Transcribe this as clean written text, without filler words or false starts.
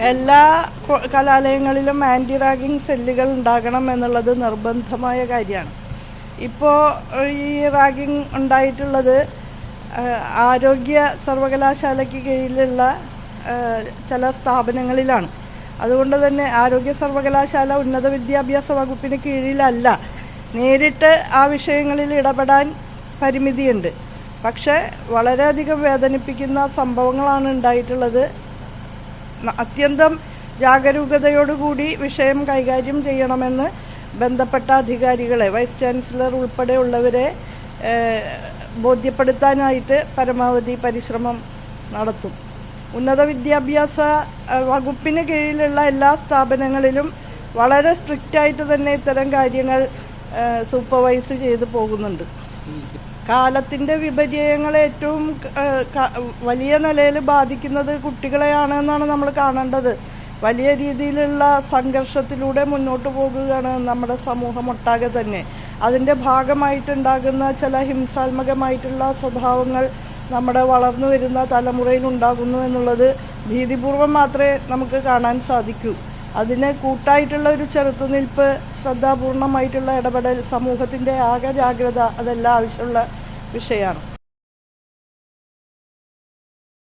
എല്ലാ കലാലയങ്ങളിലും anti ragging സെല്ലുകൾ ഉണ്ടാകണം എന്നുള്ളത് നിർബന്ധമായ കാര്യമാണ്. ഇപ്പോൾ ഈ റാഗിംഗ് ഉണ്ടായിട്ടുള്ളത് ആരോഗ്യ സർവകലാശാലയ്ക്ക് കീഴിലുള്ള ചില സ്ഥാപനങ്ങളിലാണ്. അതുകൊണ്ട് തന്നെ ആരോഗ്യ സർവകലാശാല ഉന്നത വിദ്യാഭ്യാസ വകുപ്പിന് കീഴിലല്ല. നേരിട്ട് ആ വിഷയങ്ങളിൽ ഇടപെടാൻ പരിമിതിയുണ്ട്. പക്ഷേ വളരെയധികം വേദനിപ്പിക്കുന്ന സംഭവങ്ങളാണ് ഉണ്ടായിട്ടുള്ളത്. അത്യന്തം ജാഗരൂകതയോടുകൂടി വിഷയം കൈകാര്യം ചെയ്യണമെന്ന് ബന്ധപ്പെട്ട അധികാരികളെ, വൈസ് ചാൻസലർ ഉൾപ്പെടെയുള്ളവരെ ബോധ്യപ്പെടുത്താനായിട്ട് പരമാവധി പരിശ്രമം നടത്തും. ഉന്നത വിദ്യാഭ്യാസ വകുപ്പിന് കീഴിലുള്ള എല്ലാ സ്ഥാപനങ്ങളിലും വളരെ സ്ട്രിക്റ്റായിട്ട് തന്നെ ഇത്തരം കാര്യങ്ങൾ സൂപ്പർവൈസ് ചെയ്ത് പോകുന്നുണ്ട്. കാലത്തിൻ്റെ വിപര്യങ്ങളെ ഏറ്റവും വലിയ നിലയിൽ ബാധിക്കുന്നത് കുട്ടികളെയാണെന്നാണ് നമ്മൾ കാണേണ്ടത്. വലിയ രീതിയിലുള്ള സംഘർഷത്തിലൂടെ മുന്നോട്ട് പോകുകയാണ് നമ്മുടെ സമൂഹം ഒട്ടാകെ തന്നെ. അതിൻ്റെ ഭാഗമായിട്ടുണ്ടാകുന്ന ചില ഹിംസാത്മകമായിട്ടുള്ള സ്വഭാവങ്ങൾ നമ്മുടെ വളർന്നു വരുന്ന തലമുറയിൽ ഉണ്ടാകുന്നു എന്നുള്ളത് ഭീതിപൂർവ്വം മാത്രമേ നമുക്ക് കാണാൻ സാധിക്കൂ. അതിന് കൂട്ടായിട്ടുള്ള ഒരു ചെറുത്തുനിൽപ്പ്, ശ്രദ്ധാപൂർണമായിട്ടുള്ള ഇടപെടൽ, സമൂഹത്തിൻ്റെ ആകെ ജാഗ്രത, അതെല്ലാം ആവശ്യമുള്ള വിഷയമാണ്.